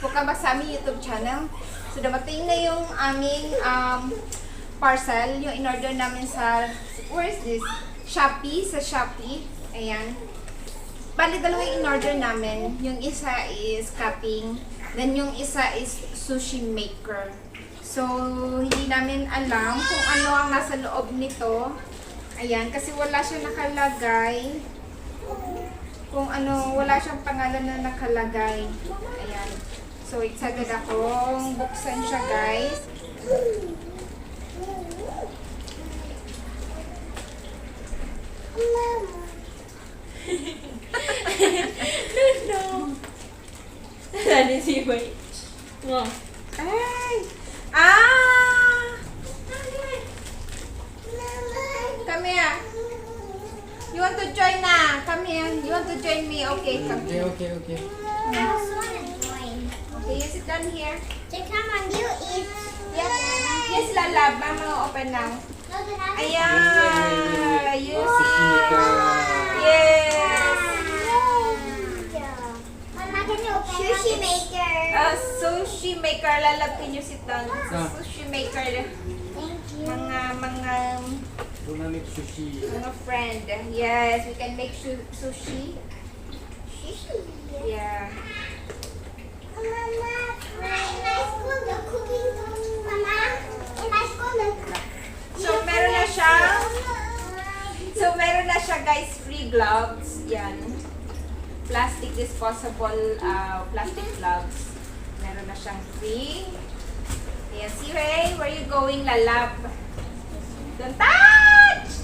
Welcome back sa aming YouTube channel. So, dumating na yung aming parcel. Yung in-order namin sa, where is this? Shopee, sa Shopee. Ayan. Bali, dalawa yung in-order namin. Yung isa is cupping. Then, yung isa is sushi maker. So, hindi namin alam kung ano ang nasa loob nito. Ayan, kasi wala siya nakalagay. Kung ano, wala siyang pangalan na nakalagay. Ayan. So, excited akong buksan siya, guys. No. Dali si Wei. Wow. Ay! Ah! Come here. You want to join na? Come here. You want to join me? Okay, come here. Okay. I also want to join. Okay, you sit down here. So come on, you eat. Yes, yes, lalab. Mama, open now. No, the rabbit. Ayan! You Sushi maker. Yes! Mama, can you open sushi maker? Sushi maker. Lalab, can you sit down? Ah. Sushi maker. Thank you. Gonna make sushi. Mga friend. Yes, we can make sushi. Sushi. Yeah. Mama, in my school the cooking. Mama, in my school the. So, meron na siya, guys, free gloves. Yan. Plastic disposable plastic gloves. Meron na siyang free. Ayan, see, hey, where you going, lalab? Don't touch!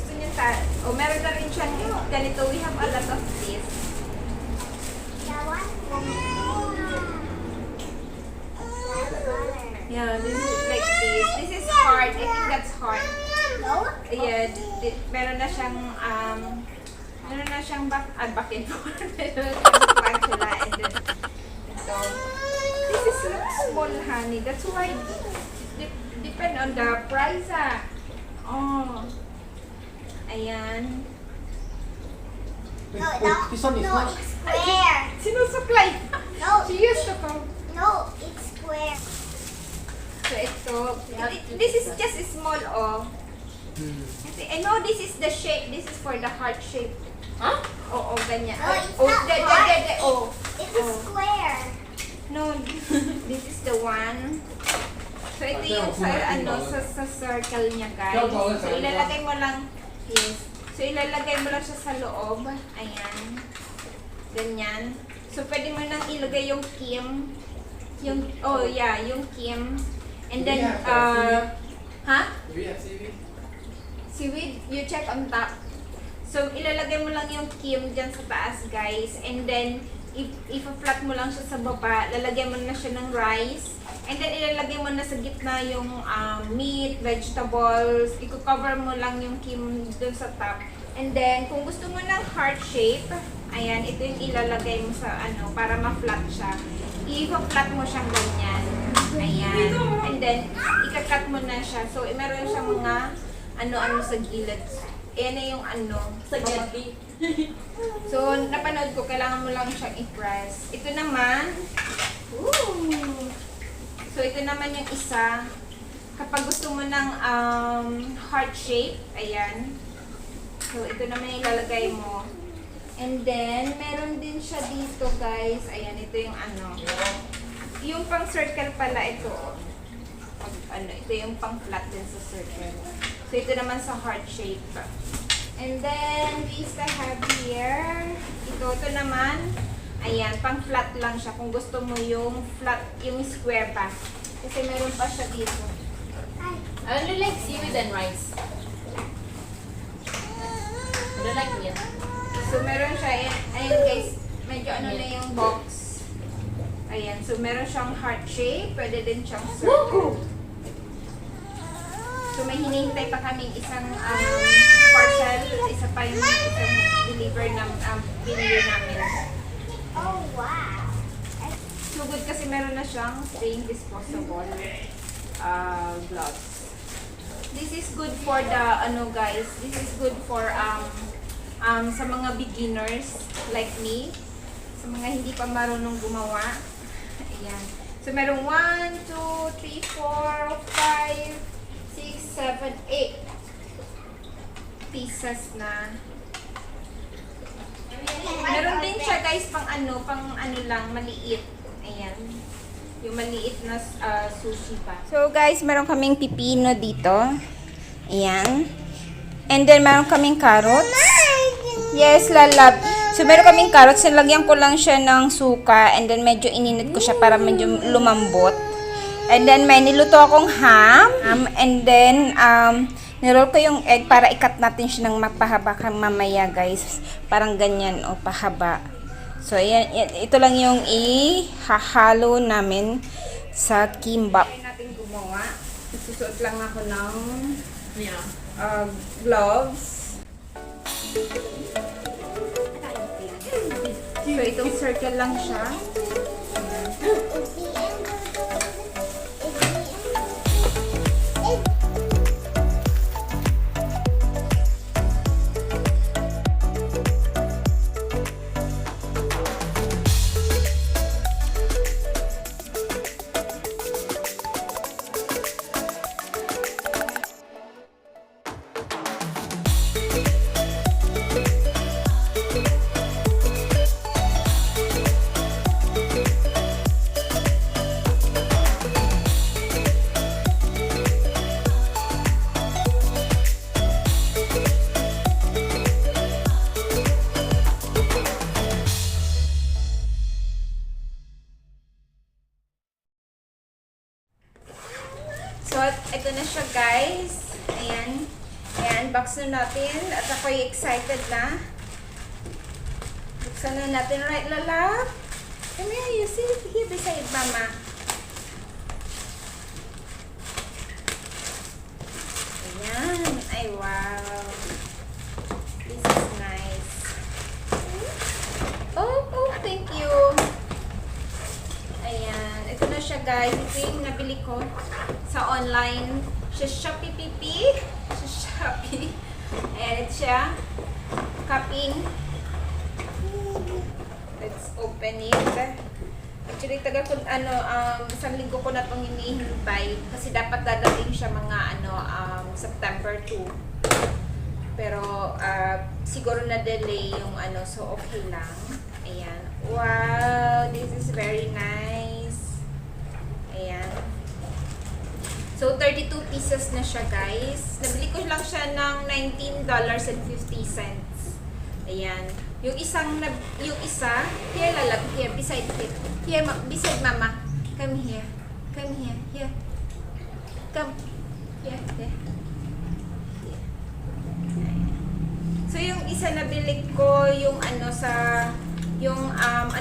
Gusto niyo touch? Oh, meron na rin siyang ganito. We have a lot of this. Yeah, this is like this. This is hard. I think that's hard. No? Yeah, meron na siyang bucket board. Meron na siyang spatula and then ito. This is small, honey. That's why depend on the price, ah. Oh. Ayan. Wait, No, this one is no, not. it's square. Sinusuklay. No, She used to come. no, it's square. So ito. This is just small, oh. I know this is the shape. This is for the heart shape. Huh? Oo, ganyan. No, it's Oh, not de, heart. oh. It's a Oh. square. No, this is the one. So ito yung sa circle niya, guys. So ilalagay mo lang, yes. So ilalagay mo lang siya sa loob. Ayan. Ganyan. So pwede mo nang ilagay yung kim. Yung, oh yeah, yung kim. And then, ha? Do we have CV? Seaweed, you check on top. So, ilalagay mo lang yung kim dyan sa taas, guys. And then, if-flat mo lang siya sa baba, lalagyan mo na siya ng rice. And then, ilalagay mo na sa gitna yung meat, vegetables. I-cover mo lang yung kim dun sa top. And then, kung gusto mo ng heart shape, ayan, ito yung ilalagay mo sa para ma-flat siya. I-flat mo siyang ganyan. Ayan. And then, ika-cut mo na siya. So, meron siyang mga ano sa gilid. Ayan na yung Sa gabi. So, napanood ko, kailangan mo lang siyang i-press. Ito naman, so ito naman yung isa. Kapag gusto mo ng heart shape, ayan. So, ito naman yung ilalagay mo. And then, meron din siya dito, guys. Ayan, ito yung Yung pang circle pala ito. Ito yung pang flat din sa circle. So, ito naman sa heart shape. And then, we still have here. Ito naman. Ayan, pang flat lang siya. Kung gusto mo yung flat, yung square pa. Kasi meron pa siya dito. I only like seaweed and rice. I don't like meat. So, meron siya. Ayan guys, medyo na yung box. Ayan, so meron siyang heart shape. Pwede din siyang circle. So, may hinihintay pa kaming isang parcel. Isa pa yung isang deliver na binili namin. Oh, wow. So good kasi meron na siyang stained disposable gloves. This is good for the guys. This is good for sa mga beginners like me, sa mga hindi pa marunong gumawa. Ayan. So, merong 1, 2, 3, 4, 5, 6, 7, 8 pieces na. Meron din siya guys pang ano lang, maliit. Ayan. Yung maliit na sushi pa. So guys, meron kaming pipino dito. Ayan. And then meron kaming carrots. Yes, lalab. So meron kaming carrots, nilagyan ko lang siya ng suka and then medyo ininit ko siya para medyo lumambot. And then may niluto akong ham and then niroll ko yung egg para ikat natin siya ng mapahaba mamaya guys. Parang ganyan o pahaba. So ayan, ito lang yung ihahalo namin sa kimbap. Kaya natin gumawa. Susuot lang ako ng gloves. So itong circle lang siya. So, ito na siya guys. Ayan. Ayan, box na natin. At ako'y excited na. Buksan na natin. Right, Lala? Come here, you sit here beside Mama. Ayan. Ay, wow. This is nice. Oh, thank you. Ayan. Ito na siya guys. Ito yung nabili ko sa online. Sa Shopee PP. Sa Shopee. Ayan, ito siya. Cupping. Let's open it. Actually, tagal ko, isang linggo ko na itong hinihintay. Kasi dapat dadating siya mga, September 2. Pero, siguro na-delay yung, so okay lang. Ayan. Wow! This is very nice. Ayan. So, 32 pieces na siya, guys. Nabili ko lang siya ng $19.50. Ayan. Yung isa, here, lalab, here, beside Mama. Come here. Here. Come. Here. So, yung isa nabili ko, yung ano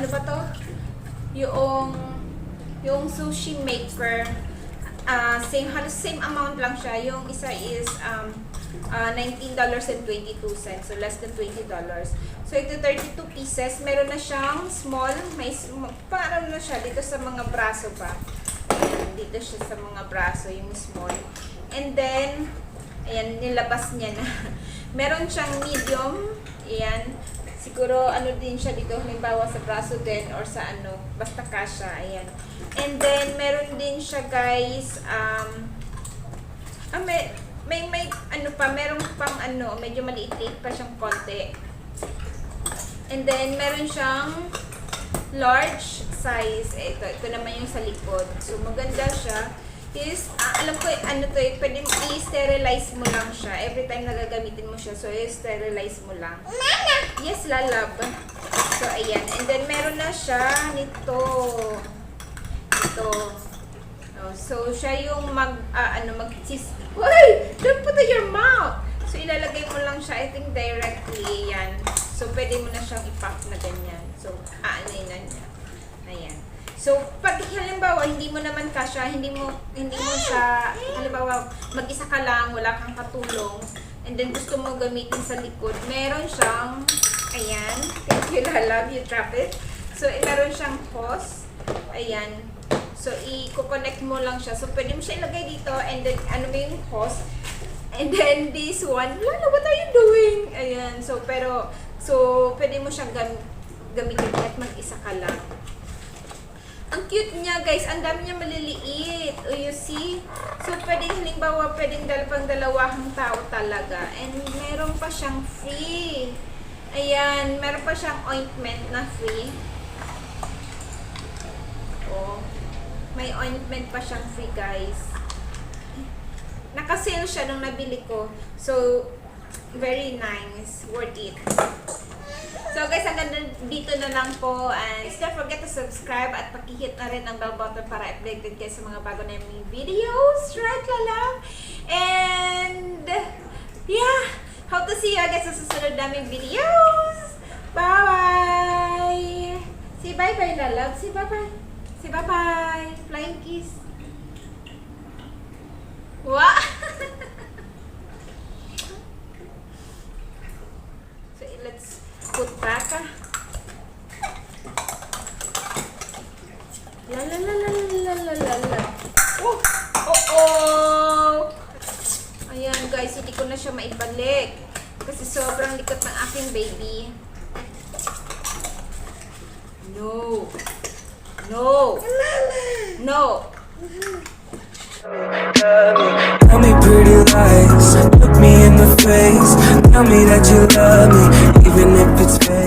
ba to? Yung sushi maker. Halos same amount lang siya. Yung isa is $19.22. So, less than $20. So, ito 32 pieces. Meron na siyang small. Parang na siya dito sa mga braso pa. Ayan, dito siya sa mga braso, yung small. And then, ayan, nilabas niya na. Meron siyang medium. Ayan. Siguro, din siya dito. Halimbawa sa braso din or sa basta kasha. Ayan. And then, meron din siya, guys, merong pang medyo maliit-liit pa siyang konti. And then, meron siyang large size. Ito naman yung sa likod. So, maganda siya. Is, alam ko, pwede i-sterilize mo lang siya. Every time nagagamitin mo siya. So, i-sterilize mo lang. Mama! Yes, lalab. So, ayan. And then, meron na siya nito. Ito. So, siya yung Uy! Don't put it in your mouth! So, ilalagay mo lang siya, I think, directly. Yan. So, pwede mo na siyang i-pack na ganyan. So, aanayin na niya. Ayan. So, pag halimbawa, hindi mo naman kasya, hindi mo siya, halimbawa, mag-isa ka lang, wala kang katulong, and then gusto mo gamitin sa likod, meron siyang, ayan, thank you, lalab, you drop it. So, meron siyang hose. Ayan. So, i-connect mo lang siya. So, pwede mo siya ilagay dito, and then, yung hose. And then, this one, Lala, what are you doing? Ayan. So, pwede mo siyang gamitin kahit mag-isa ka lang. Ang cute niya, guys. Ang dami niya maliliit. Oh, you see? So, pwedeng halimbawa, pwedeng pang dalawahang tao talaga. And meron pa siyang free. Ayan, meron pa siyang ointment na free. Oh, may ointment pa siyang free, guys. Naka-sale siya nung nabili ko. So, very nice. Worth it. So guys, hanggang dito na lang po. And don't forget to subscribe at pakihit na rin ang bell button para updated kayo sa mga bago naming videos. Right, Lala? And yeah, hope to see you again sa susunod naming videos. Bye! Say bye-bye, Lala. Say bye-bye. Say bye-bye. Flying kiss. Wow! So let's put back. La la la la la la la la. Oh! Oh oh! Ayan guys, hindi ko na siya maibalik. Kasi sobrang likot ng aking baby. No! No! No! Tell me pretty lies, look me in the face. Tell me that you love me, even if it's fake.